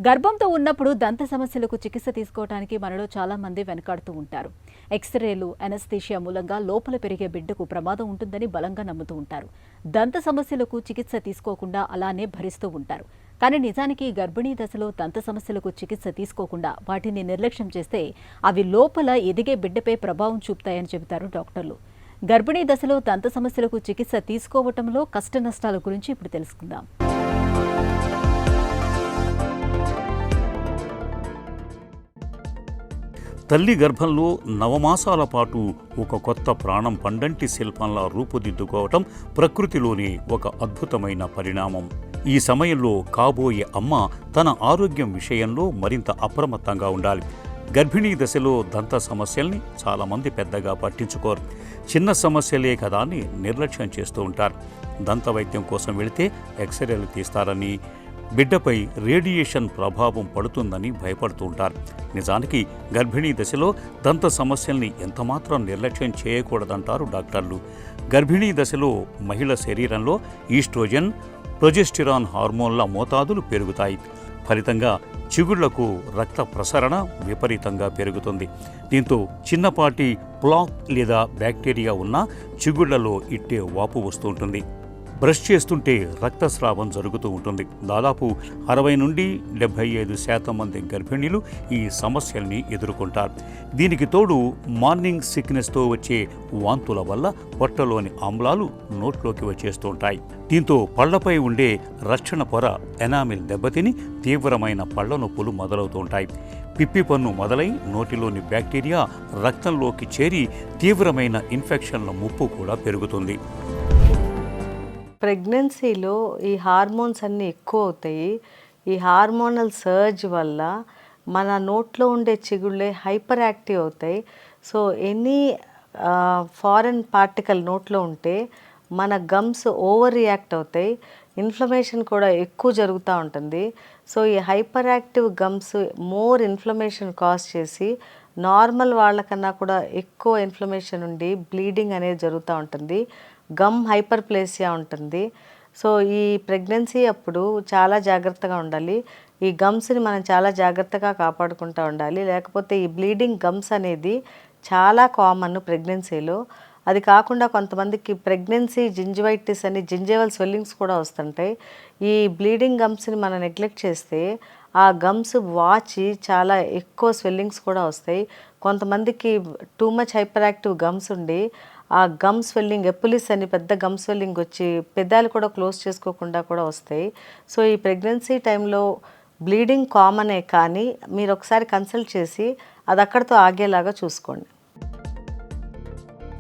గర్భంతో ఉన్నప్పుడు దంత సమస్యలకు చికిత్స తీసుకోవడానికి మనలో చాలా మంది వెనకాడుతూ ఉంటారు. ఎక్స్రేలు, అనస్థీషియా మూలంగా లోపల పెరిగే బిడ్డకు ప్రమాదం ఉంటుందని బలంగా నమ్ముతూ ఉంటారు. దంత సమస్యలకు చికిత్స తీసుకోకుండా అలానే భరిస్తూ ఉంటారు. కానీ నిజానికి గర్భిణీ దశలో దంత సమస్యలకు చికిత్స తీసుకోకుండా వాటిని నిర్లక్ష్యం చేస్తే అవి లోపల ఎదిగే బిడ్డపై ప్రభావం చూపుతాయని చెబుతారు డాక్టర్లు. గర్భిణీ దశలో దంత సమస్యలకు చికిత్స తీసుకోవటంలో కష్ట నష్టాల గురించి ఇప్పుడు తెలుసుకుందాం. తల్లి గర్భంలో నవమాసాల పాటు ఒక కొత్త ప్రాణం పండంటి శిల్పంలా రూపుదిద్దుకోవటం ప్రకృతిలోని ఒక అద్భుతమైన పరిణామం. ఈ సమయంలో కాబోయే అమ్మ తన ఆరోగ్యం విషయంలో మరింత అప్రమత్తంగా ఉండాలి. గర్భిణీ దశలో దంత సమస్యల్ని చాలామంది పెద్దగా పట్టించుకోరు. చిన్న సమస్యలే కదా అని నిర్లక్ష్యం చేస్తూ ఉంటారు. దంత వైద్యం కోసం వెళితే ఎక్స్రేలు తీస్తారని, బిడ్డపై రేడియేషన్ ప్రభావం పడుతుందని భయపడుతూ ఉంటారు. నిజానికి గర్భిణీ దశలో దంత సమస్యల్ని ఎంతమాత్రం నిర్లక్ష్యం చేయకూడదంటారు డాక్టర్లు. గర్భిణీ దశలో మహిళ శరీరంలో ఈస్ట్రోజన్, ప్రొజెస్టిరాన్ హార్మోన్ల మోతాదులు పెరుగుతాయి. ఫలితంగా చిగుళ్లకు రక్త ప్రసరణ విపరీతంగా పెరుగుతుంది. దీంతో చిన్నపాటి ప్లాక్ లేదా బ్యాక్టీరియా ఉన్న చిగుళ్లలో ఇట్టే వాపు వస్తుంటుంది. బ్రష్ చేస్తుంటే రక్తస్రావం జరుగుతూ ఉంటుంది. దాదాపు 60 నుండి 75% మంది గర్భిణీలు ఈ సమస్యల్ని ఎదుర్కొంటారు. దీనికి తోడు మార్నింగ్ సిక్నెస్తో వచ్చే వాంతుల వల్ల పొట్టలోని ఆమ్లాలు నోట్లోకి వచ్చేస్తూ ఉంటాయి. దీంతో పళ్లపై ఉండే రక్షణ పొర ఎనామిల్ దెబ్బతిని తీవ్రమైన పళ్ల నొప్పులు మొదలవుతూ ఉంటాయి. పిప్పి పన్ను మొదలై నోటిలోని బ్యాక్టీరియా రక్తంలోకి చేరి తీవ్రమైన ఇన్ఫెక్షన్ల ముప్పు కూడా పెరుగుతుంది. ప్రెగ్నెన్సీలో ఈ హార్మోన్స్ అన్నీ ఎక్కువ అవుతాయి. ఈ హార్మోనల్ సర్జ్ వల్ల మన నోట్లో ఉండే చిగుళ్ళే హైపర్ యాక్టివ్ అవుతాయి. సో ఎనీ ఫారెన్ పార్టికల్ నోట్లో ఉంటే మన గమ్స్ ఓవర్ రియాక్ట్ అవుతాయి. ఇన్ఫ్లమేషన్ కూడా ఎక్కువ జరుగుతూ ఉంటుంది. సో ఈ hyper active gums more inflammation cause చేసి నార్మల్ వాళ్ళకన్నా కూడా ఎక్కువ ఇన్ఫ్లమేషన్ ఉండి బ్లీడింగ్ అనేది జరుగుతూ ఉంటుంది. గమ్ హైపర్ప్లేసియా ఉంటుంది. సో ఈ ప్రెగ్నెన్సీ అప్పుడు చాలా జాగ్రత్తగా ఉండాలి. ఈ గమ్స్ని మనం చాలా జాగ్రత్తగా కాపాడుకుంటూ ఉండాలి. లేకపోతే ఈ బ్లీడింగ్ గమ్స్ అనేది చాలా కామన్ ప్రెగ్నెన్సీలో. అది కాకుండా కొంతమందికి ప్రెగ్నెన్సీ జింజివైటిస్ అని జింజేవల్ స్వెల్లింగ్స్ కూడా వస్తుంటాయి. ఈ బ్లీడింగ్ గమ్స్ని మనం నెగ్లెక్ట్ చేస్తే ఆ గమ్స్ వాచి చాలా ఎక్కువ స్వెల్లింగ్స్ కూడా వస్తాయి. కొంతమందికి too much hyper active gums ఉండి ఆ గమ్ స్వెల్లింగ్, ఎపులిస్ అని పెద్ద గమ్ స్వెల్లింగ్ వచ్చి పెదాలు కూడా క్లోజ్ చేసుకోకుండా కూడా వస్తాయి. సో ఈ ప్రెగ్నెన్సీ టైంలో బ్లీడింగ్ కామనే, కానీ మీరు ఒకసారి కన్సల్ట్ చేసి అది అక్కడితో ఆగేలాగా చూసుకోండి.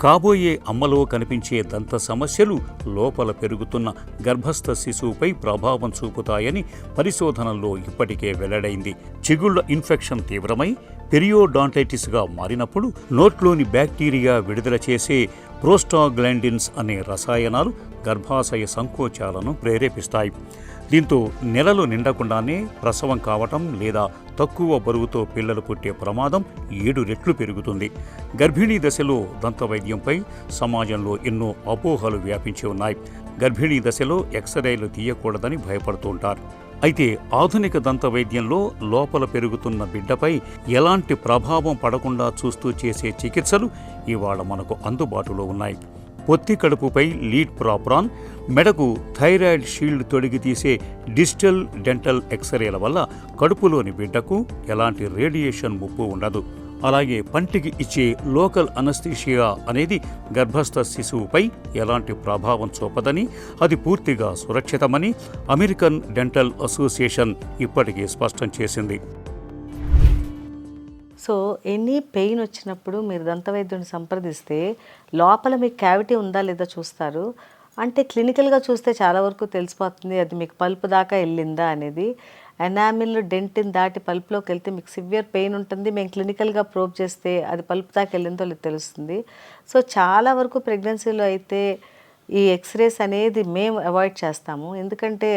కాబోయే అమ్మలో కనిపించే దంత సమస్యలు లోపల పెరుగుతున్న గర్భస్థ శిశువుపై ప్రభావం చూపుతాయని పరిశోధనల్లో ఇప్పటికే వెల్లడైంది. చిగుళ్ల ఇన్ఫెక్షన్ తీవ్రమై పెరియోడాంటైటిస్గా మారినప్పుడు నోట్లోని బ్యాక్టీరియా విడుదల చేసే ప్రోస్టాగ్లాండిన్స్ అనే రసాయనాలు గర్భాశయ సంకోచాలను ప్రేరేపిస్తాయి. దీంతో నెలలు నిండకుండానే ప్రసవం కావటం లేదా తక్కువ బరువుతో పిల్లలు పుట్టే ప్రమాదం 7 రెట్లు పెరుగుతుంది. గర్భిణీ దశలో దంత వైద్యంపై సమాజంలో ఎన్నో అపోహలు వ్యాపించి ఉన్నాయి. గర్భిణీ దశలో ఎక్స్రేలు తీయకూడదని భయపడుతూ ఉంటారు. అయితే ఆధునిక దంత వైద్యంలో లోపల పెరుగుతున్న బిడ్డపై ఎలాంటి ప్రభావం పడకుండా చూస్తూ చేసే చికిత్సలు ఇవాళ మనకు అందుబాటులో ఉన్నాయి. పొత్తి కడుపుపై లీడ్ ప్రాప్రాన్, మెడకు థైరాయిడ్ షీల్డ్ తొడిగి తీసే డిజిటల్ డెంటల్ ఎక్స్రేల వల్ల కడుపులోని బిడ్డకు ఎలాంటి రేడియేషన్ ముప్పు ఉండదు. అలాగే పంటికి ఇచ్చే లోకల్ అనస్థీషియా అనేది గర్భస్థ శిశువుపై ఎలాంటి ప్రభావం చూపదని, అది పూర్తిగా సురక్షితమని అమెరికన్ డెంటల్ అసోసియేషన్ ఇప్పటికీ స్పష్టం చేసింది. సో ఎనీ పెయిన్ వచ్చినప్పుడు మీరు దంతవైద్యుని సంప్రదిస్తే లోపల మీకు క్యావిటీ ఉందా లేదా చూస్తారు. అంటే క్లినికల్గా చూస్తే చాలా వరకు తెలిసిపోతుంది అది మీకు పల్పు దాకా వెళ్ళిందా అనేది. ఎనామిల్ డెంటిన్ దాటి పల్పులోకి వెళ్తే మీకు సివియర్ పెయిన్ ఉంటుంది. మేము క్లినికల్గా ప్రోబ్ చేస్తే అది పల్పు దాకా వెళ్ళిందో లేదు తెలుస్తుంది. సో చాలా వరకు ప్రెగ్నెన్సీలో అయితే ఈ ఎక్స్రేస్ అనేది మేము అవాయిడ్ చేస్తాము. ఎందుకంటే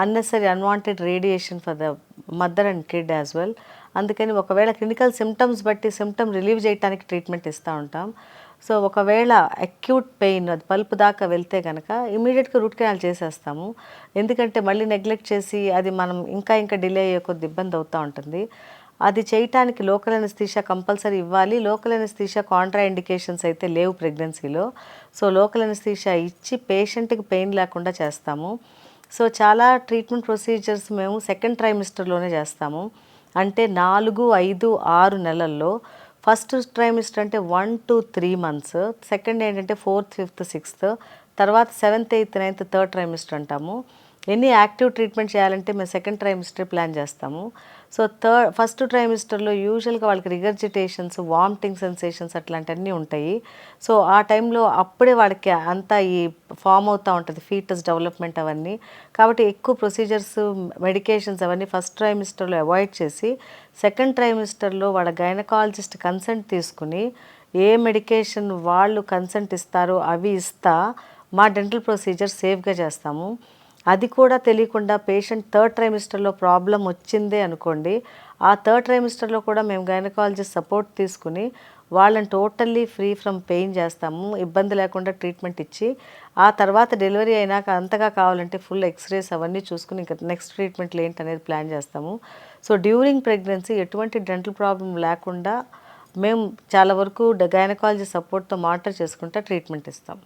unnecessary unwanted radiation for the mother and kid as well. అందుకని ఒకవేళ క్లినికల్ సిమ్టమ్స్ బట్టి సిమ్టమ్ రిలీవ్ చేయడానికి ట్రీట్మెంట్ ఇస్తూ ఉంటాం. సో ఒకవేళ అక్యూట్ పెయిన్ అది పల్పు దాకా వెళ్తే కనుక ఇమీడియట్గా రూట్ కెనాల్ చేసేస్తాము. ఎందుకంటే మళ్ళీ నెగ్లెక్ట్ చేసి అది మనం ఇంకా డిలే అయ్యే కొద్ది ఇబ్బంది అవుతూ ఉంటుంది. అది చేయటానికి లోకల్ అనస్థీషియా కంపల్సరీ ఇవ్వాలి. లోకల్ అనస్థీషియా కాంట్రా ఇండికేషన్స్ అయితే లేవు ప్రెగ్నెన్సీలో. సో లోకల్ అనస్థీషియా ఇచ్చి పేషెంట్కి పెయిన్ లేకుండా చేస్తాము. సో చాలా ట్రీట్మెంట్ ప్రొసీజర్స్ మేము సెకండ్ ట్రైమిస్టర్లోనే చేస్తాము. అంటే 4, 5, 6 నెలల్లో. ఫస్ట్ ట్రైమిస్టర్ అంటే 1 to 3 months, సెకండ్ ఏంటంటే 4th, 5th, 6th, తర్వాత 7th, 8th, 9th third trimester అంటాము. ఎనీ యాక్టివ్ ట్రీట్మెంట్ చేయాలంటే మేము సెకండ్ ట్రైమిస్టర్ ప్లాన్ చేస్తాము. సో ఫస్ట్ ట్రైమిస్టర్లో యూజువల్గా వాళ్ళకి రిగర్జిటేషన్స్, వామిటింగ్ సెన్సేషన్స్ అట్లాంటివన్నీ ఉంటాయి. సో ఆ టైంలో అప్పుడే వాడికి అంతా ఈ ఫామ్ అవుతూ ఉంటుంది ఫీటస్ డెవలప్మెంట్ అవన్నీ. కాబట్టి ఎక్కువ ప్రొసీజర్స్, మెడికేషన్స్ అవన్నీ ఫస్ట్ ట్రైమిస్టర్లో అవాయిడ్ చేసి సెకండ్ ట్రైమిస్టర్లో వాళ్ళ గైనకాలజిస్ట్ కన్సెంట్ తీసుకుని ఏ మెడికేషన్ వాళ్ళు కన్సెంట్ ఇస్తారో అవి ఇస్తా మా డెంటల్ ప్రొసీజర్ సేఫ్గా చేస్తాము. అది కూడా తెలియకుండా పేషెంట్ థర్డ్ ట్రైమిస్టర్లో ప్రాబ్లం వచ్చిందే అనుకోండి, ఆ థర్డ్ ట్రైమిస్టర్లో కూడా మేము గైనకాలజిస్ట్ సపోర్ట్ తీసుకుని వాళ్ళని టోటల్లీ ఫ్రీ ఫ్రమ్ పెయిన్ చేస్తాము, ఇబ్బంది లేకుండా ట్రీట్మెంట్ ఇచ్చి ఆ తర్వాత డెలివరీ అయినాక అంతగా కావాలంటే ఫుల్ ఎక్స్రేస్ అవన్నీ చూసుకుని ఇంకా నెక్స్ట్ ట్రీట్మెంట్లు ఏంటి అనేది ప్లాన్ చేస్తాము. సో డ్యూరింగ్ ప్రెగ్నెన్సీ ఎటువంటి డెంటల్ ప్రాబ్లం లేకుండా మేము చాలా వరకు గైనకాలజీ సపోర్ట్తో మానిటర్ చేసుకుంటా ట్రీట్మెంట్ ఇస్తాం.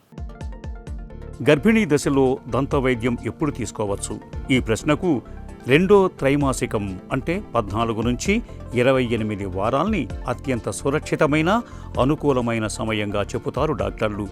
గర్భిణీ దశలో దంతవైద్యం ఎప్పుడు తీసుకోవచ్చు? ఈ ప్రశ్నకు రెండో త్రైమాసికం అంటే 14 నుంచి 28 వారాల్ని అత్యంత సురక్షితమైన, అనుకూలమైన సమయంగా చెబుతారు డాక్టర్లు.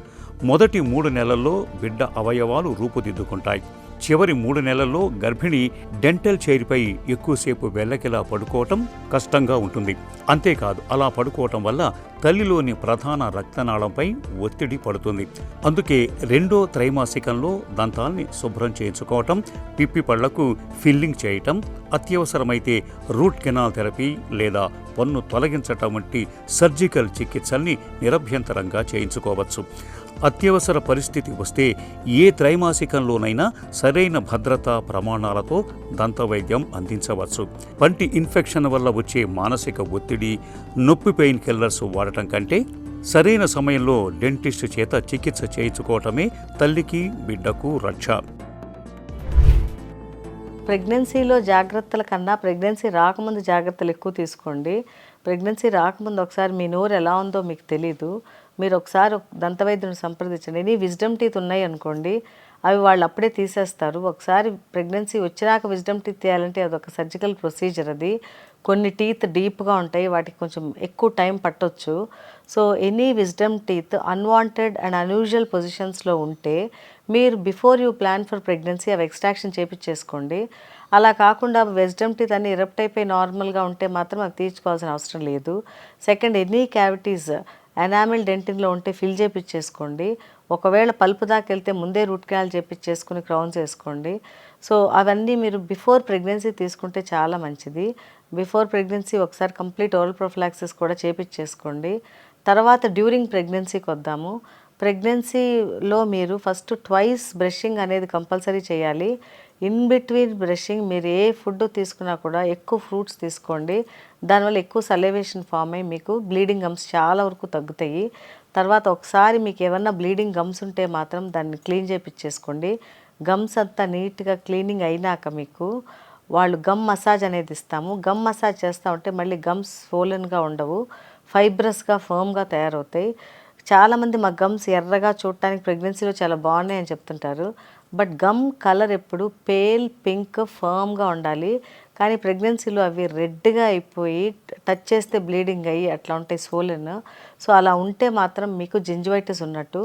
మొదటి 3 నెలల్లో బిడ్డ అవయవాలు రూపుదిద్దుకుంటాయి. చివరి 3 నెలల్లో గర్భిణి డెంటల్ చైర్పై ఎక్కువసేపు వెల్లకిలా పడుకోవటం కష్టంగా ఉంటుంది. అంతేకాదు, అలా పడుకోవటం వల్ల తల్లిలోని ప్రధాన రక్తనాళంపై ఒత్తిడి పడుతుంది. అందుకే రెండో త్రైమాసికంలో దంతాల్ని శుభ్రం చేయించుకోవటం, పిప్పి పళ్లకు ఫిల్లింగ్ చేయటం, అత్యవసరమైతే రూట్ కెనాల్ థెరపీ లేదా పన్ను తొలగించటం వంటి సర్జికల్ చికిత్సల్ని నిరభ్యంతరంగా చేయించుకోవచ్చు. అత్యవసర పరిస్థితి వస్తే ఏ త్రైమాసికంలోనైనా సరైన భద్రతా ప్రమాణాలతో దంతవైద్యం అందించవచ్చు. పంటి ఇన్ఫెక్షన్ వల్ల వచ్చే మానసిక ఒత్తిడి, నొప్పి పెయిన్ కిల్లర్స్ వాడటం కంటే సరైన సమయంలో డెంటిస్ట్ చేత చికిత్స చేయించుకోవటమే తల్లికి బిడ్డకు రక్ష. ప్రెగ్నెన్సీలో జాగ్రత్తల కన్నా ప్రెగ్నెన్సీ రాకముందు జాగ్రత్తలు ఎక్కువ తీసుకోండి. ప్రెగ్నెన్సీ రాకముందు ఒకసారి మీ నోరు ఎలా ఉందో మీకు తెలీదు, మీరు ఒకసారి దంతవైద్యుని సంప్రదించండి. ఎనీ విజ్డమ్ టీత్ ఉన్నాయి అనుకోండి, అవి వాళ్ళు అప్పుడే తీసేస్తారు. ఒకసారి ప్రెగ్నెన్సీ వచ్చినాక విజ్డమ్ టీత్ తీయాలంటే అదొక సర్జికల్ ప్రొసీజర్. అది కొన్ని టీత్ డీప్గా ఉంటాయి, వాటికి కొంచెం ఎక్కువ టైం పట్టొచ్చు. So any wisdom teeth unwanted and unusual పొజిషన్స్లో ఉంటే మీరు before you plan for pregnancy అవి ఎక్స్ట్రాక్షన్ చేయించేసుకోండి. అలా కాకుండా విజ్డమ్ టీత్ అన్ని ఎరప్ట్ అయిపోయి నార్మల్గా ఉంటే మాత్రం అవి తీర్చుకోవాల్సిన అవసరం లేదు. సెకండ్, ఎనీ క్యావిటీస్ ఎనామిల్ డెంటింగ్లో ఉంటే ఫిల్ చేయించేసుకోండి. ఒకవేళ పల్పు దాకా వెళ్తే ముందే రూట్ కెనాల్ చేయించేసుకుని క్రౌన్స్ వేసుకోండి. సో అవన్నీ మీరు బిఫోర్ ప్రెగ్నెన్సీ తీసుకుంటే చాలా మంచిది. బిఫోర్ ప్రెగ్నెన్సీ ఒకసారి కంప్లీట్ ఓరల్ ప్రొఫిలాక్సిస్ కూడా చేయించేసుకోండి. తర్వాత డ్యూరింగ్ ప్రెగ్నెన్సీకి వద్దాము. ప్రెగ్నెన్సీలో మీరు ఫస్ట్ ట్వైస్ బ్రషింగ్ అనేది కంపల్సరీ చేయాలి. ఇన్ బిట్వీన్ బ్రషింగ్ మీరు ఏ ఫుడ్ తీసుకున్నా కూడా ఎక్కువ ఫ్రూట్స్ తీసుకోండి. దానివల్ల ఎక్కువ సలైవేషన్ ఫామ్ అయ్యి మీకు బ్లీడింగ్ గమ్స్ చాలా వరకు తగ్గుతాయి. తర్వాత ఒకసారి మీకు ఏమన్నా బ్లీడింగ్ గమ్స్ ఉంటే మాత్రం దాన్ని క్లీన్ చేయించేసుకోండి. గమ్స్ అంతా నీట్గా క్లీనింగ్ అయినాక మీకు వాళ్ళు గమ్ మసాజ్ అనేది ఇస్తాము. గమ్ మసాజ్ చేస్తూ ఉంటే మళ్ళీ గమ్స్ స్వోలన్గా ఉండవు, ఫైబ్రస్గా ఫర్మ్గా తయారవుతాయి. చాలామంది మా గమ్స్ ఎర్రగా చూడటానికి ప్రెగ్నెన్సీలో చాలా బాగున్నాయి అని చెప్తుంటారు. బట్ గమ్ కలర్ ఎప్పుడు పేల్ పింక్ ఫర్మ్గా ఉండాలి. కానీ ప్రెగ్నెన్సీలో అవి రెడ్గా అయిపోయి టచ్ చేస్తే బ్లీడింగ్ అయ్యి అట్లా ఉంటాయి స్వోలెన్. సో అలా ఉంటే మాత్రం మీకు జింజివైటిస్ ఉన్నట్టు.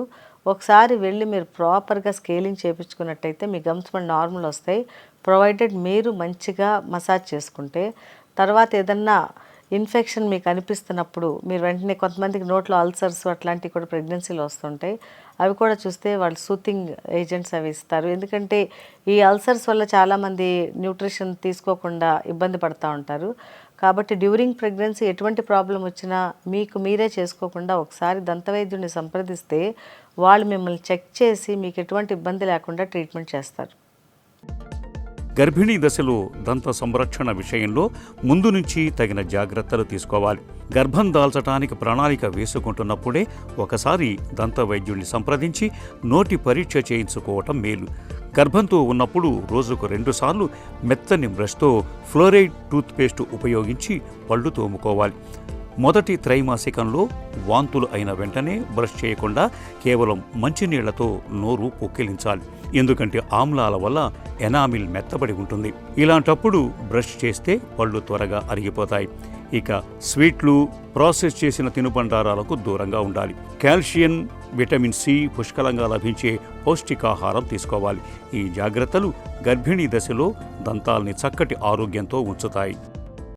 ఒకసారి వెళ్ళి మీరు ప్రాపర్గా స్కేలింగ్ చేయించుకున్నట్టయితే మీ గమ్స్ మన నార్మల్ వస్తాయి, ప్రొవైడెడ్ మీరు మంచిగా మసాజ్ చేసుకుంటే. తర్వాత ఏదన్నా ఇన్ఫెక్షన్ మీకు అనిపిస్తున్నప్పుడు మీరు వెంటనే, కొంతమందికి నోట్లో అల్సర్స్ అట్లాంటివి కూడా ప్రెగ్నెన్సీలో వస్తుంటాయి, అవి కూడా చూస్తే వాళ్ళు సూతింగ్ ఏజెంట్స్ అవి ఇస్తారు. ఎందుకంటే ఈ అల్సర్స్ వల్ల చాలామంది న్యూట్రిషన్ తీసుకోకుండా ఇబ్బంది పడుతూ ఉంటారు. కాబట్టి డ్యూరింగ్ ప్రెగ్నెన్సీ ఎటువంటి ప్రాబ్లం వచ్చినా మీకు మీరే చేసుకోకుండా ఒకసారి దంతవైద్యుడిని సంప్రదిస్తే వాళ్ళు మిమ్మల్ని చెక్ చేసి మీకు ఎటువంటి ఇబ్బంది లేకుండా ట్రీట్మెంట్ చేస్తారు. గర్భిణీ దశలో దంత సంరక్షణ విషయంలో ముందు నుంచి తగిన జాగ్రత్తలు తీసుకోవాలి. గర్భం దాల్చడానికి ప్రణాళిక వేసుకుంటున్నప్పుడే ఒకసారి దంత వైద్యుడిని సంప్రదించి నోటి పరీక్ష చేయించుకోవటం మేలు. గర్భంతో ఉన్నప్పుడు రోజుకు 2 సార్లు మెత్తని బ్రష్తో ఫ్లోరైడ్ టూత్పేస్ట్ ఉపయోగించి పళ్ళు తోముకోవాలి. మొదటి త్రైమాసికంలో వాంతులు అయిన వెంటనే బ్రష్ చేయకుండా కేవలం మంచినీళ్లతో నోరు పొక్కిలించాలి. ఎందుకంటే ఆమ్లాల వల్ల ఎనామిల్ మెత్తబడి ఉంటుంది. ఇలాంటప్పుడు బ్రష్ చేస్తే పళ్ళు త్వరగా అరిగిపోతాయి. ఇక స్వీట్లు, ప్రాసెస్ చేసిన తినుబండారాలకు దూరంగా ఉండాలి. కాల్షియం, విటమిన్ సి పుష్కలంగా లభించే పౌష్టికాహారం తీసుకోవాలి. ఈ జాగ్రత్తలు గర్భిణీ దశలో దంతాల్ని చక్కటి ఆరోగ్యంతో ఉంచుతాయి.